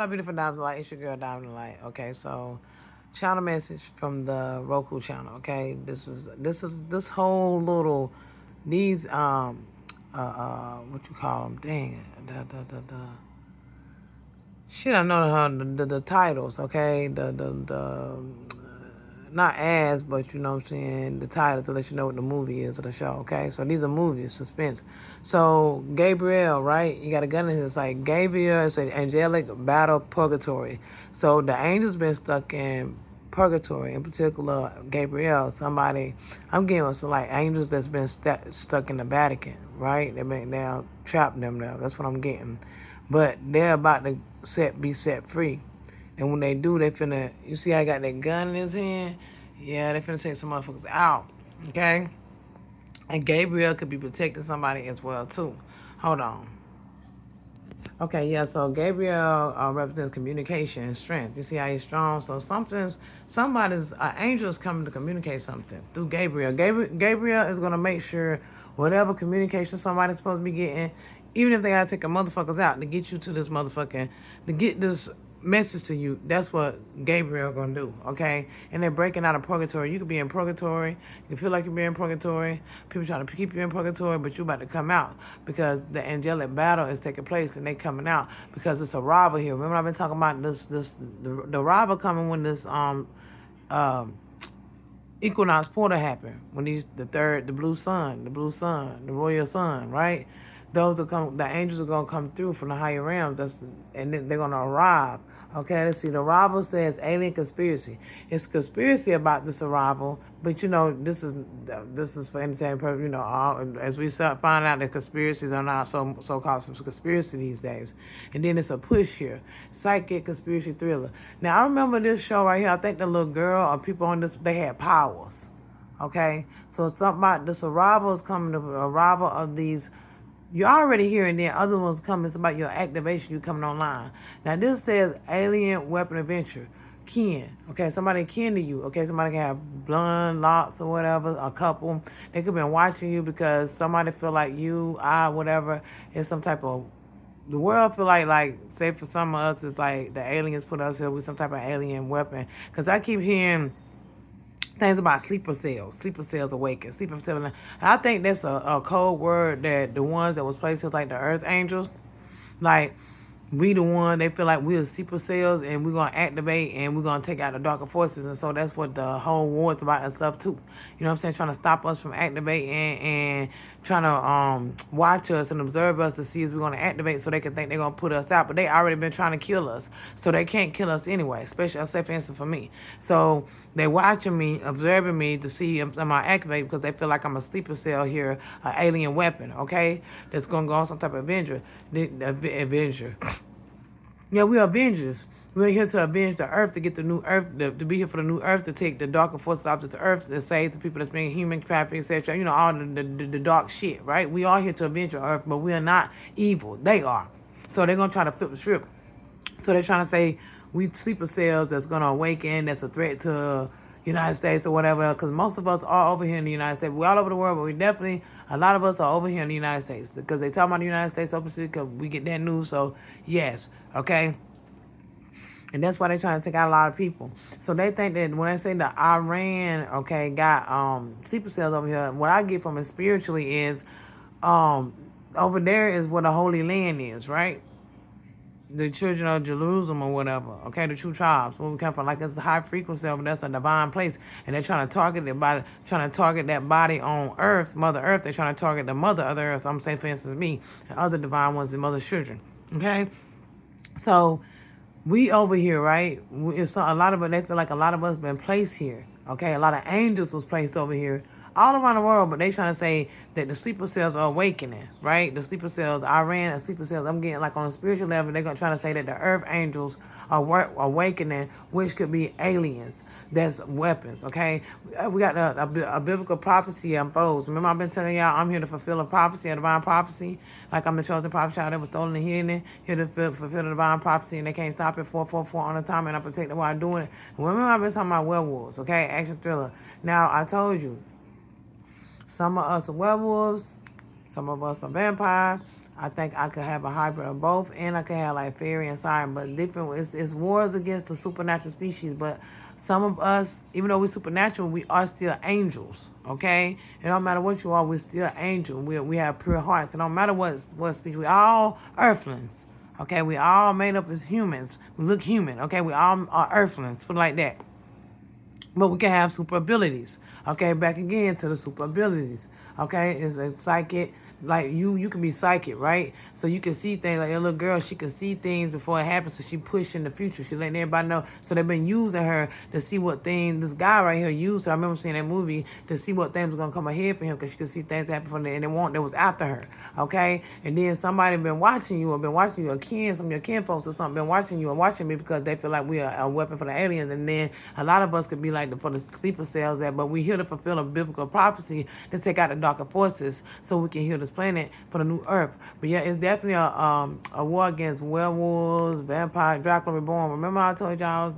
Hello, beautiful Diamond Light. It's your girl, Diamond Light. Okay, so channel message from the Roku channel. Okay, this whole little these what you call them? Dang, the shit. I know the titles. Okay, the not ads, but you know what I'm saying, the title to let you know what the movie is of the show, okay? So these are movies, suspense. So Gabriel, right? You got a gun in his, like, Gabriel is an angelic battle purgatory. So the angel's been stuck in purgatory, in particular Gabriel, somebody, I'm getting some, like, angels that's been stuck in the Vatican, right? They've been now trapped them now. That's what I'm getting. But they're about to be set free. And when they do, they finna, you see I got that gun in his hand? Yeah, they finna take some motherfuckers out, okay? And Gabriel could be protecting somebody as well, too. Hold on. Okay, yeah, so Gabriel represents communication and strength. You see how he's strong? So somebody's, angel is coming to communicate something through Gabriel. Gabriel is going to make sure whatever communication somebody's supposed to be getting, even if they got to take a motherfuckers out to get you to this motherfucking, to get this message to you, that's what Gabriel gonna do, okay? And they're breaking out of purgatory. You could be in purgatory. You feel like you're being in purgatory. People trying to keep you in purgatory, but you're about to come out because the angelic battle is taking place and they coming out because it's a robber here. Remember I've been talking about the robber coming when this equinox portal happened, when the blue sun, the royal sun, right? Those are the angels are gonna come through from the higher realms. And then they're gonna arrive. Okay, let's see. The arrival says alien conspiracy. It's conspiracy about this arrival, but you know this is for entertainment purpose. You know, as we start finding out that conspiracies are not so-called conspiracy these days. And then it's a push here, psychic conspiracy thriller. Now I remember this show right here. I think the little girl or people on this, they had powers. Okay, so it's something about this arrival is coming. The arrival of these. You're already hearing then other ones coming. It's about your activation. You coming online. Now this says alien weapon adventure. Kin. Okay, somebody kin to you. Okay, somebody can have blood, lots or whatever. A couple. They could have been watching you because somebody feel like you, whatever. Is some type of. The world feel like say for some of us, it's like the aliens put us here with some type of alien weapon. Because I keep hearing things about sleeper cells awaken, sleeper cells. And I think that's a code word that the ones that was placed as like the earth angels, like we the one, they feel like we're sleeper cells and we're going to activate and we're going to take out the darker forces. And so that's what the whole war is about and stuff too. You know what I'm saying? Trying to stop us from activating and trying to watch us and observe us to see if we're going to activate so they can think they're going to put us out. But they already been trying to kill us. So they can't kill us anyway, especially, say for instance, for me. So they watching me, observing me to see if I'm going to activate because they feel like I'm a sleeper cell here, an alien weapon, okay? That's going to go on some type of avenger. Yeah, we are Avengers. We're here to avenge the earth, to get the new earth, to be here for the new earth, to take the darker forces out of the earth, to save the people that's being human trafficked, etc. You know, all the dark shit, right? We are here to avenge the earth, but we are not evil. They are. So they're going to try to flip the script. So they're trying to say we sleeper cells that's going to awaken, that's a threat to United States or whatever, because most of us are over here in the United States. We're all over the world, but we definitely, a lot of us are over here in the United States because they talk about the United States, obviously, because we get that news. So, yes, okay? And that's why they're trying to take out a lot of people. So they think that when I say that Iran, okay, got sleeper cells over here, what I get from it spiritually is over there is where the Holy Land is, right? The children of Jerusalem or whatever, okay, the true tribes, where we come from, like it's a high frequency, but that's a divine place, and they're trying to target it by trying to target that body on Earth, Mother Earth. They're trying to target the Mother of the Earth. I'm saying, for instance, me and other divine ones and Mother's children, okay. So we over here, right? It's a lot of us. They feel like a lot of us been placed here, okay. A lot of angels was placed over here all around the world, but they trying to say that the sleeper cells are awakening, right? The sleeper cells, Iran and sleeper cells, I'm getting like on a spiritual level, they're going to try to say that the earth angels are awakening, which could be aliens. That's weapons, okay? We got a biblical prophecy unfolds. Remember I've been telling y'all I'm here to fulfill a prophecy, a divine prophecy. Like I'm the chosen prophet child that was stolen and hidden, here to fulfill the divine prophecy, and they can't stop it. 444 on the time, and I protect them while doing it. Remember I've been talking about werewolves, okay? Action thriller. Now, I told you, some of us are werewolves. Some of us are vampires. I think I could have a hybrid of both, and I could have like fairy and siren, but different. It's wars against the supernatural species, but some of us, even though we're supernatural, we are still angels. Okay, it don't matter what you are, we're still angels. We have pure hearts. It don't matter what species. We all earthlings. Okay, we all made up as humans. We look human. Okay, we all are earthlings. Put it like that. But we can have super abilities. Okay, back again to the super abilities. Okay, it's a psychic. Like you can be psychic, right? So you can see things. Like a little girl, she can see things before it happens. So she pushing the future. She letting everybody know. So they've been using her to see what things. This guy right here used her. I remember seeing that movie to see what things were gonna come ahead for him because she could see things happen for them, and they was after her. Okay, and then somebody been watching you or been watching you, a kin, some of your kin folks or something been watching you and watching me because they feel like we are a weapon for the aliens. And then a lot of us could be like for the sleeper cells that, but we here to fulfill a biblical prophecy to take out the darker forces so we can heal this planet for the new earth. But yeah, it's definitely a war against werewolves, vampires, Dracula Reborn. Remember I told y'all I was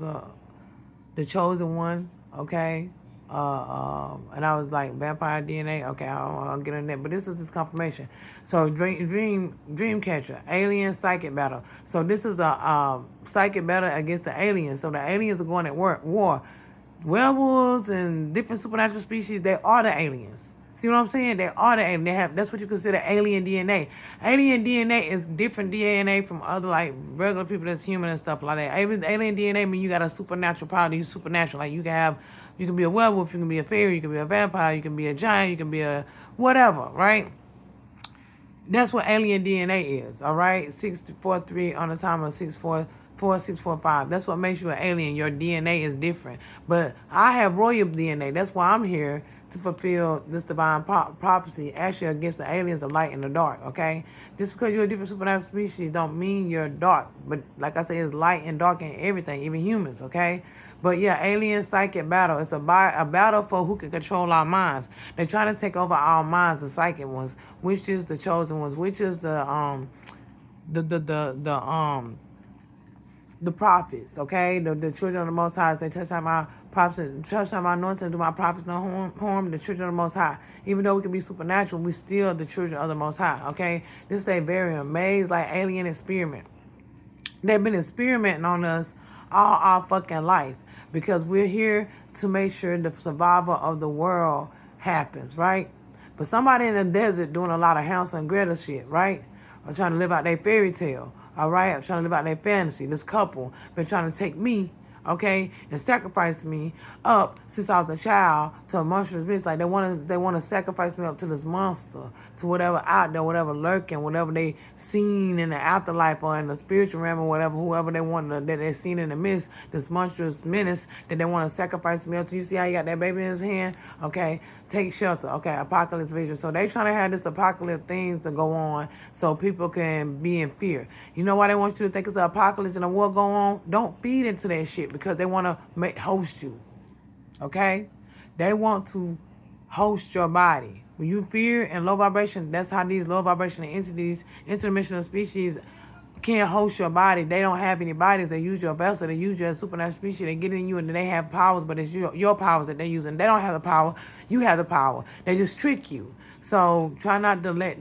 the chosen one, okay? And I was like vampire DNA. Okay, I'll get in there. But this is this confirmation. So dream catcher, alien psychic battle. So this is a psychic battle against the aliens. So the aliens are going at war. Werewolves and different supernatural species, they are the aliens. See what I'm saying? They are the alien. That's what you consider alien DNA. Alien DNA is different DNA from other like regular people that's human and stuff like that. Alien DNA mean you got a supernatural power. You supernatural. Like you can be a werewolf, you can be a fairy, you can be a vampire, you can be a giant, you can be a whatever, right? That's what alien DNA is, all right? 643 on the timer, 645. That's what makes you an alien. Your DNA is different. But I have royal DNA. That's why I'm here to fulfill this divine prophecy, actually against the aliens of light and the dark, okay? Just because you're a different supernatural species don't mean you're dark. But like I say, it's light and dark in everything, even humans, okay? But yeah, alien psychic battle. It's a battle for who can control our minds. They're trying to take over our minds, the psychic ones, which is the chosen ones, which is the prophets, okay? The children of the Most High. Say, touch out my prophets, touch out my anointing, do my prophets no harm. The children of the Most High. Even though we can be supernatural, we still the children of the Most High, okay? This is a very amazing, like alien experiment. They've been experimenting on us all our fucking life because we're here to make sure the survival of the world happens, right? But somebody in the desert doing a lot of Hansel and Gretel shit, right? Or trying to live out their fairy tale. All right, I'm trying to live out their fantasy. This couple been trying to take me, okay, and sacrifice me up since I was a child to a monstrous beast. Like they want to sacrifice me up to this monster, to whatever out there, whatever lurking, whatever they seen in the afterlife or in the spiritual realm or whatever, whoever they want that they seen in the mist, this monstrous menace that they want to sacrifice me up to. You see how he got that baby in his hand? Okay, take shelter. Okay, apocalypse vision. So they trying to have this apocalypse things to go on so people can be in fear. You know why they want you to think it's an apocalypse and a war going on? Don't feed into that shit because they want to host you. Okay? They want to host your body. When you fear and low vibration, that's how these low vibration entities, interdimensional species, can't host your body. They don't have any bodies. They use your vessel. They use your supernatural species. They get in you and they have powers, but it's your powers that they use. And they don't have the power. You have the power. They just trick you. So try not to let,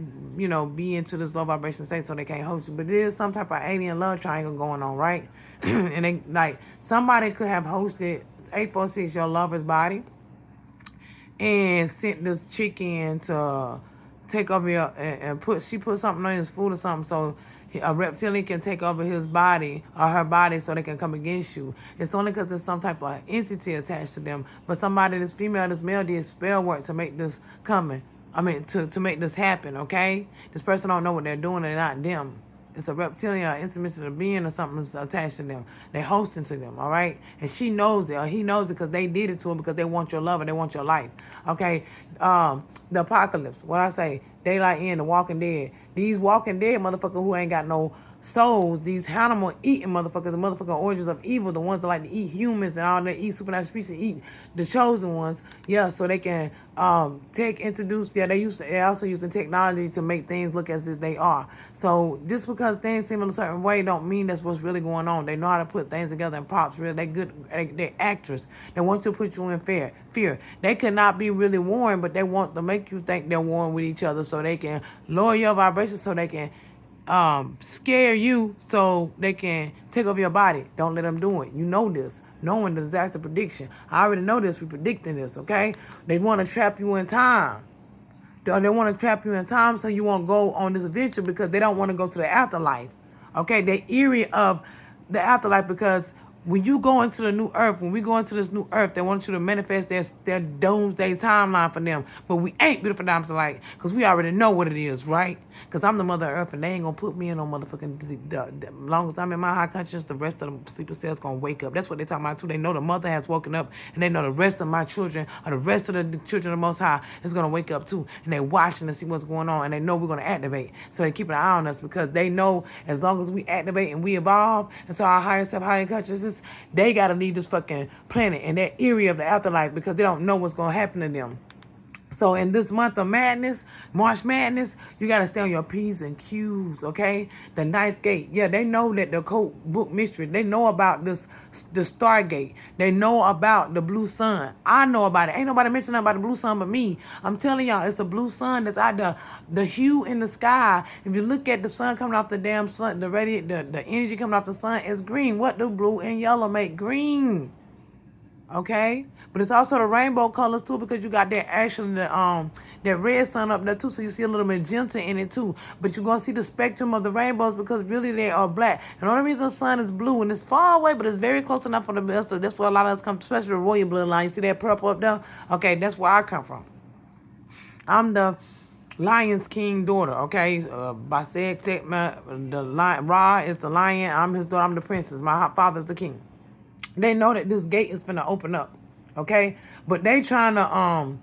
be into this low vibration state so they can't host you. But there's some type of alien love triangle going on, right? And they like somebody could have hosted 846, your lover's body, and sent this chick in to take over your and put something on his food or something so a reptilian can take over his body or her body so they can come against you. It's only because there's some type of entity attached to them. But somebody, this female, this male did spell work to make this coming. To make this happen, okay? This person don't know what they're doing. They're not them. It's a reptilian or intimate being or something that's attached to them. They're hosting to them, all right? And she knows it or he knows it because they did it to him because they want your love and they want your life, okay? The apocalypse, what I say, daylight end, the walking dead. These walking dead motherfuckers who ain't got no souls, these animal eating motherfuckers, the motherfucking origins of evil, the ones that like to eat humans and all that, eat supernatural species, eat the chosen ones, yeah, so they can they also using technology to make things look as if they are. So just because things seem in a certain way don't mean that's what's really going on. They know how to put things together in props. Really, they're actors. They want to put you in fear. They could not be really warring, but they want to make you think they're warring with each other so they can lower your vibration so they can scare you so they can take over your body. Don't let them do it. You know this. Knowing the disaster prediction. I already know this. We're predicting this, okay? They want to trap you in time. They want to trap you in time so you won't go on this adventure because they don't want to go to the afterlife. Okay? They're eerie of the afterlife because when you go into the new earth, when we go into this new earth, they want you to manifest their doomsday timeline for them. But we ain't beautiful diamonds alike because we already know what it is, right? Because I'm the mother of earth and they ain't going to put me in no motherfucking... As long as I'm in my high consciousness, the rest of the sleeper cells going to wake up. That's what they talking about too. They know the mother has woken up and they know the rest of my children or the rest of the children of the Most High is going to wake up too. And they watching to see what's going on and they know we're going to activate. So they keep an eye on us because they know as long as we activate and we evolve into our higher self, higher consciousness, they got to leave this fucking planet and that area of the afterlife because they don't know what's going to happen to them. So in this month of madness, March Madness, you got to stay on your P's and Q's, okay? The ninth gate. Yeah, they know that the code book mystery. They know about the Stargate. They know about the blue sun. I know about it. Ain't nobody mentioning about the blue sun but me. I'm telling y'all, it's a blue sun that's out there. The hue in the sky. If you look at the sun coming off the damn sun, the energy coming off the sun is green. What do blue and yellow make green? Okay, but it's also the rainbow colors too because you got that actually that red sun up there too, so you see a little magenta in it too. But you're gonna see the spectrum of the rainbows because really they are black. And the only reason the sun is blue and it's far away, but it's very close enough for the best. So that's where a lot of us come, especially the royal bloodline. You see that purple up there? Okay, that's where I come from. I'm the Lion's King daughter, okay? Baseg Tekma, the lion, Ra is the lion. I'm his daughter. I'm the princess. My father's the king. They know that this gate is finna open up, okay? But they trying to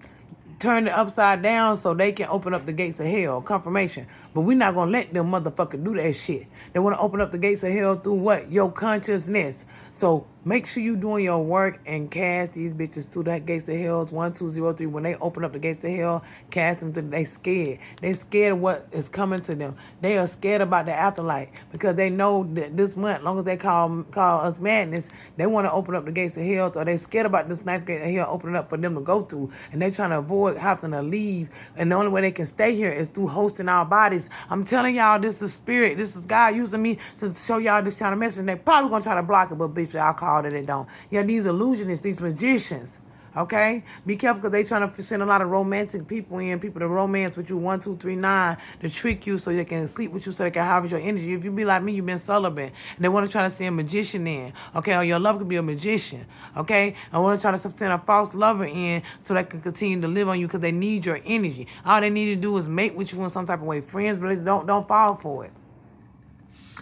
turn it upside down so they can open up the gates of hell, confirmation. But we're not gonna let them motherfucker do that shit. They want to open up the gates of hell through what? Your consciousness. So make sure you doing your work and cast these bitches through that gates of hell. 1203. When they open up the gates of hell, cast them through. They scared. They scared of what is coming to them. They are scared about the afterlife because they know that this month, long as they call us madness, they want to open up the gates of hell. So they scared about this ninth gate of hell opening up for them to go through, and they trying to avoid having to leave. And the only way they can stay here is through hosting our bodies. I'm telling y'all, this is spirit. This is God using me to show y'all this kind of message. And they probably gonna try to block it, but bitch, I'll call that they don't. Yeah, these illusionists, these magicians. Okay, be careful because they trying to send a lot of romantic people in, people to romance with you 1, 2, 3, 9 to trick you so they can sleep with you so they can harvest your energy. If you be like me, you've been celibate and they want to try to send a magician in. Okay, or your lover could be a magician. Okay, I want to try to send a false lover in so they can continue to live on you because they need your energy. All they need to do is mate with you in some type of way, friends, but don't fall for it.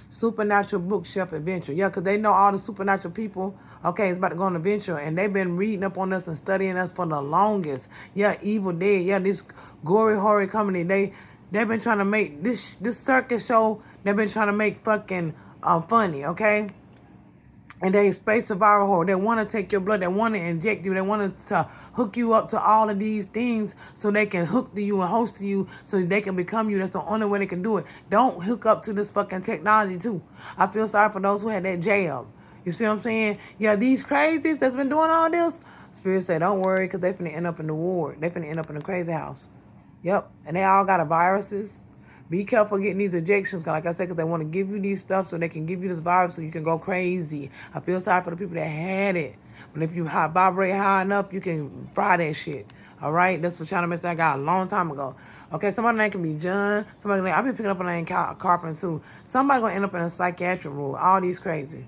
Supernatural bookshelf adventure. Yeah, because they know all the supernatural people, okay, it's about to go on an adventure. And they've been reading up on us and studying us for the longest. Yeah, Evil Dead. Yeah, this gory horror company. They've been trying to make this circus show. They've been trying to make fucking funny, okay? And they space survival horror. They want to take your blood. They want to inject you. They want to hook you up to all of these things so they can hook to you and host to you so they can become you. That's the only way they can do it. Don't hook up to this fucking technology too. I feel sorry for those who had that jab. You see what I'm saying? Yeah, these crazies that's been doing all this, Spirit said, don't worry because they finna end up in the ward. They finna end up in the crazy house. Yep. And they all got viruses. Be careful getting these injections, like I said, because they want to give you these stuff so they can give you this virus so you can go crazy. I feel sorry for the people that had it. But if you vibrate high enough, you can fry that shit. All right? That's what China message I got a long time ago. Okay, somebody name can be John. Somebody name, I've been picking up a name Carpenter too. Somebody going to end up in a psychiatric ward. All these crazy.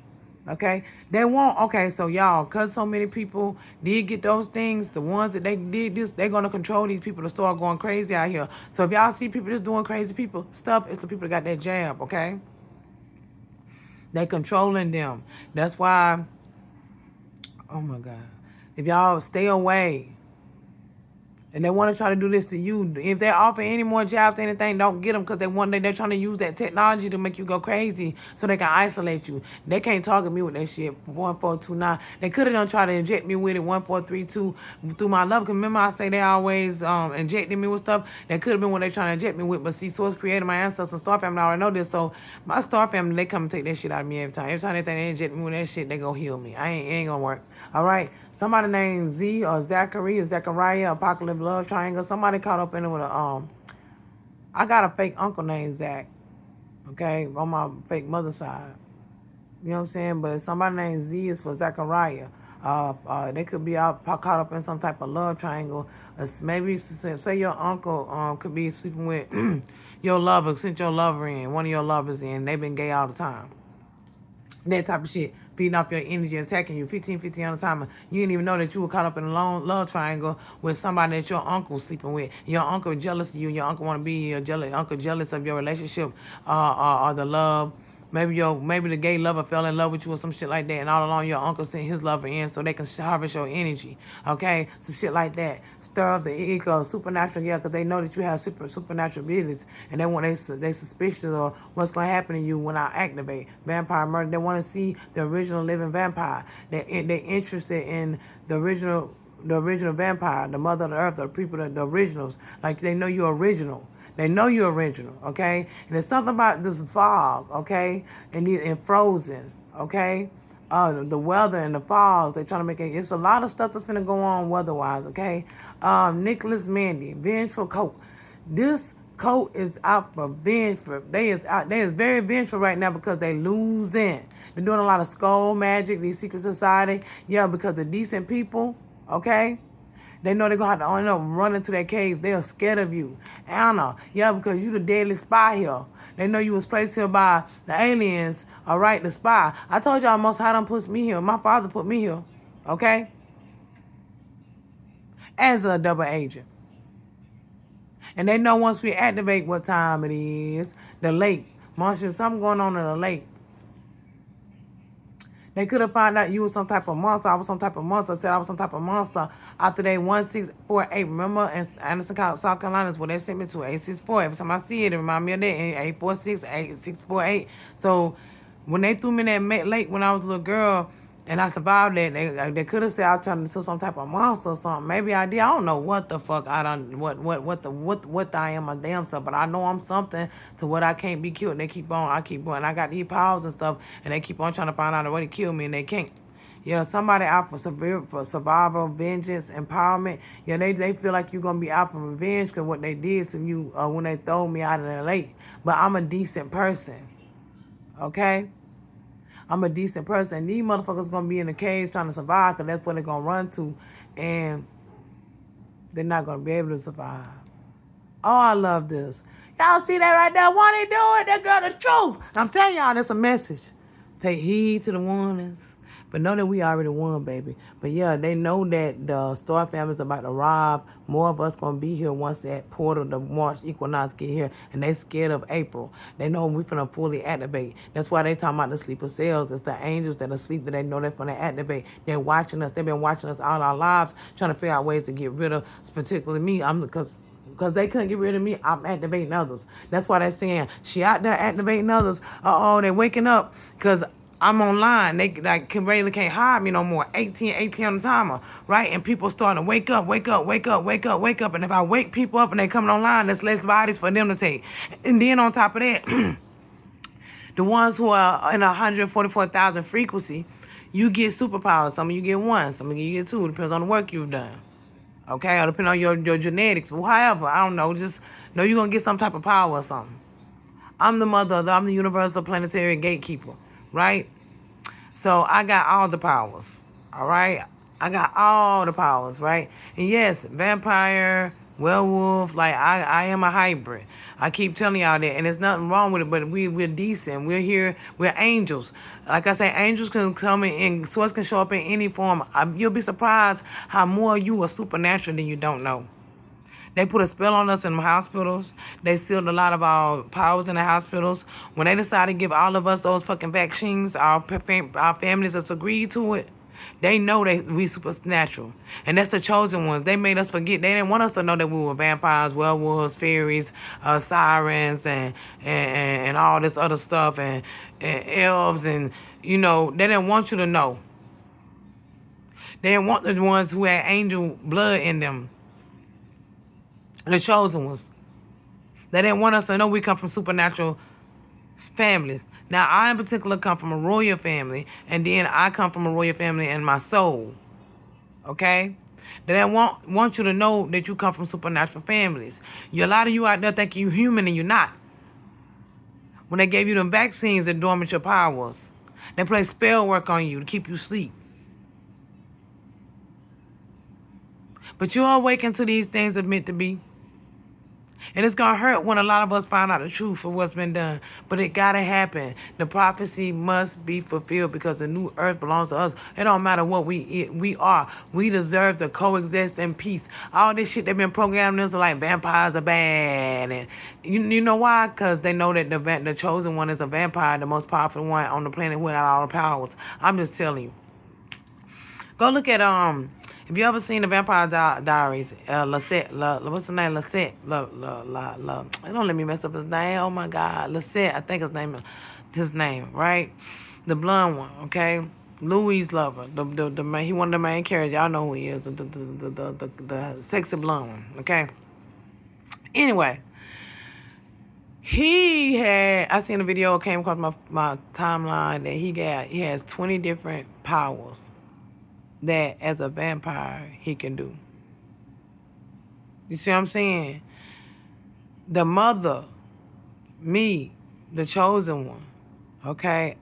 Okay, they won't. Okay, so y'all, because so many people did get those things, the ones that they did this, they're going to control these people to start going crazy out here. So if y'all see people just doing crazy people stuff, it's the people that got that jab, okay? They controlling them. That's why, oh my God, if y'all stay away, and they want to try to do this to you. If they offer any more jobs or anything, don't get them because they're trying to use that technology to make you go crazy so they can isolate you. They can't target me with that shit. 1429. They could have done try to inject me with it 1432 through my love. Because remember I say they always injected me with stuff. That could have been what they trying to inject me with. But see, Source created my ancestors and Star Family. I already know this. So my Star Family, they come and take that shit out of me every time. Every time they think they inject me with that shit, they go heal me. It ain't gonna work. All right. Somebody named Z or Zachary or Zachariah, Apocalypse Love Triangle. Somebody caught up in it with a I got a fake uncle named Zach. Okay, on my fake mother side. You know what I'm saying? But somebody named Z is for Zachariah. They could be out caught up in some type of love triangle. Maybe say your uncle could be sleeping with your lover, sent your lover in, one of your lovers in. They've been gay all the time. That type of shit, feeding off your energy, attacking you 15 all the time. You didn't even know that you were caught up in a long love triangle with somebody that your uncle's sleeping with. Your uncle jealous of you. Your uncle want to be your uncle jealous of your relationship or the love. Maybe the gay lover fell in love with you or some shit like that, and all along your uncle sent his lover in so they can harvest your energy. Okay, some shit like that. Stir up the ego, supernatural, yeah, because they know that you have supernatural abilities, and they suspicious of what's gonna happen to you when I activate vampire murder. They want to see the original living vampire. They interested in the original vampire, the mother of the earth, the people, the originals. Like they know you're original. They know you're original, okay? And there's something about this fog, okay? And frozen, okay? The weather and the fogs, they're trying to make it. It's a lot of stuff that's going to go on weather-wise, okay? Nicholas Mandy, vengeful coat. This coat is out for vengeful. They is very vengeful right now because they losing. They're doing a lot of skull magic, these secret society. Yeah, because the decent people, okay? They know they're going to have to end up running to their caves. They are scared of you. Anna, yeah, because you the deadly spy here. They know you was placed here by the aliens, all right, the spy. I told y'all Most High done put me here. My father put me here, okay, as a double agent. And they know once we activate what time it is, the lake. Marshall, something going on in the lake. They could have found out you was some type of monster. I was some type of monster. Said I was some type of monster after they 1648. Remember in Anderson, South Carolina is where they sent me to 864. Every time I see it, it remind me of that 846, 8648. So when they threw me in that lake when I was a little girl and I survived that, they could have said I was trying to do some type of monster or something. Maybe I did. I don't know what the fuck I done. What I am a damn self, but I know I'm something to what I can't be killed. And they keep on. I keep going. I got these powers and stuff, and they keep on trying to find out a way to kill me, and they can't. Yeah, somebody out for survival, vengeance, empowerment. Yeah, they feel like you're gonna be out for revenge because what they did to you when they throw me out of the lake. But I'm a decent person. Okay. I'm a decent person. These motherfuckers gonna be in the cage trying to survive because that's what they're gonna run to, and they're not gonna be able to survive. Oh, I love this. Y'all see that right there? Won't he do it? That girl the truth. I'm telling y'all, that's a message. Take heed to the warnings. But know that we already won, baby. But yeah, they know that the Star family's about to arrive. More of us gonna be here once that portal, the March equinox get here. And they scared of April. They know we finna fully activate. That's why they talking about the sleeper cells. It's the angels that are asleep that they know they're finna activate. They're watching us. They've been watching us all our lives, trying to figure out ways to get rid of, particularly me. Because they couldn't get rid of me, I'm activating others. That's why they're saying she out there activating others. They waking up because I'm online. They really can't hide me no more. 18 on the timer, right? And people starting to wake up. And if I wake people up and they coming online, there's less bodies for them to take. And then on top of that, the ones who are in 144,000 frequency, you get superpowers. Some of you get one, some of you get two. It depends on the work you've done. Okay, or depending on your genetics. Well, however, I don't know. Just know you're going to get some type of power or something. I'm the universal planetary gatekeeper, right? So I got all the powers, all right? I got all the powers, right? And yes, vampire, werewolf, like I am a hybrid. I keep telling y'all that, and there's nothing wrong with it, but we're decent. We're here. We're angels. Like I say, angels can come in, source can show up in any form. You'll be surprised how more you are supernatural than you don't know. They put a spell on us in the hospitals. They sealed a lot of our powers in the hospitals. When they decided to give all of us those fucking vaccines, our families that's agreed to it, they know that we supernatural. And that's the chosen ones. They made us forget. They didn't want us to know that we were vampires, werewolves, fairies, sirens, and all this other stuff, and elves, and, they didn't want you to know. They didn't want the ones who had angel blood in them. The chosen ones. They didn't want us to know we come from supernatural families. Now, I in particular come from a royal family, and then I come from a royal family in my soul. Okay? They didn't want you to know that you come from supernatural families. A lot of you out there think you're human and you're not. When they gave you them vaccines that dormant your powers. They play spell work on you to keep you asleep. But you'll awaken to these things that meant to be. And it's going to hurt when a lot of us find out the truth of what's been done. But it got to happen. The prophecy must be fulfilled because the new earth belongs to us. It don't matter what we are. We deserve to coexist in peace. All this shit they've been programming us like vampires are bad. And you know why? Because they know that the chosen one is a vampire, the most powerful one on the planet who got all the powers. I'm just telling you. Go look at if you ever seen the Vampire Diaries, Lisette, what's his name? Lisette, don't let me mess up his name. Oh my God, Lisette, I think his name, right? The blonde one, okay? Louis lover, the man, he one of the main characters. Y'all know who he is, the sexy blonde one, okay? Anyway, I seen a video, came across my timeline that he has 20 different powers that as a vampire he can do. You see what I'm saying? The mother, me, the chosen one, okay?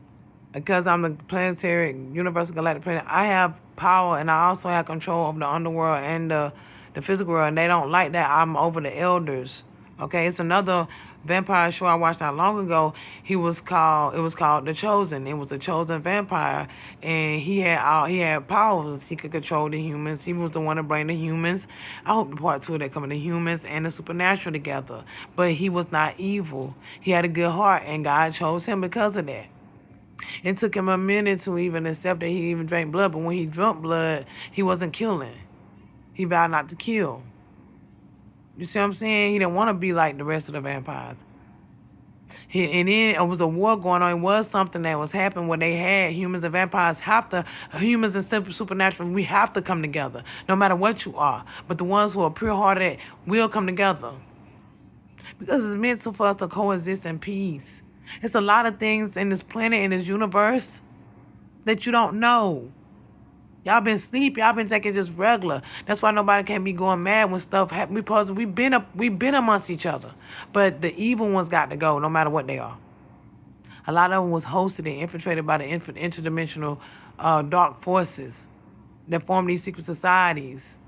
Because I'm the planetary, universal galactic planet, I have power and I also have control of the underworld and the physical world, and they don't like that. I'm over the elders. Okay, it's another vampire show I watched not long ago. It was called The Chosen. It was a chosen vampire, and he had powers. He could control the humans. He was the one to bring the humans. I hope the part 2 that coming the humans and the supernatural together. But he was not evil. He had a good heart, and God chose him because of that. It took him a minute to even accept that he even drank blood, but when he drank blood, he wasn't killing. He vowed not to kill. You see what I'm saying? He didn't want to be like the rest of the vampires. And then it was a war going on. It was something that was happening where they had humans and vampires humans and supernatural, we have to come together, no matter what you are. But the ones who are pure-hearted will come together. Because it's meant for us to coexist in peace. It's a lot of things in this planet, in this universe, that you don't know. Y'all been asleep. Y'all been taking just regular. That's why nobody can be going mad when stuff happens. Because we've been amongst each other. But the evil ones got to go, no matter what they are. A lot of them was hosted and infiltrated by the interdimensional dark forces that formed these secret societies.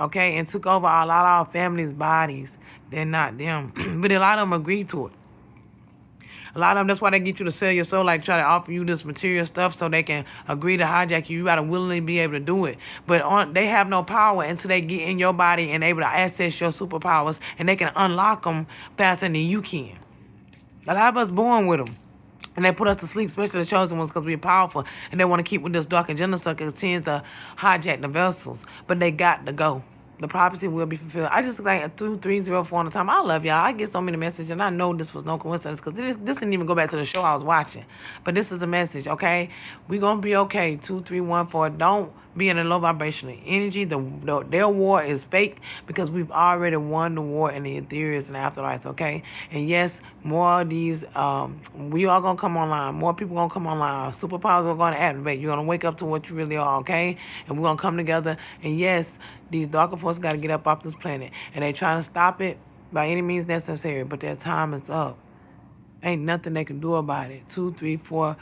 Okay? And took over a lot of our families' bodies. They're not them. But a lot of them agreed to it. A lot of them, that's why they get you to sell your soul, like try to offer you this material stuff so they can agree to hijack you. You got to willingly be able to do it. But they have no power until they get in your body and able to access your superpowers, and they can unlock them faster than you can. A lot of us born with them. And they put us to sleep, especially the chosen ones, because we're powerful. And they want to keep with this dark agenda so it continues to hijack the vessels. But they got to go. The prophecy will be fulfilled. I just like a 2304 on the time. I love y'all. I get so many messages, and I know this was no coincidence because this didn't even go back to the show I was watching. But this is a message, okay? We're going to be okay. 2314. Don't be in a low vibrational energy. Their war is fake because we've already won the war in the etherians and afterlives, okay? And yes, more of these, we are going to come online. More people going to come online. Superpowers are going to activate. You're going to wake up to what you really are, okay? And we're going to come together. And yes, these darker forces got to get up off this planet. And they trying to stop it by any means necessary. But their time is up. Ain't nothing they can do about it. 2, 3, 4,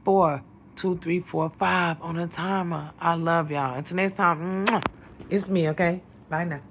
4. 2, 3, 4, 5 on the timer. I love y'all. Until next time, it's me, okay? Bye now.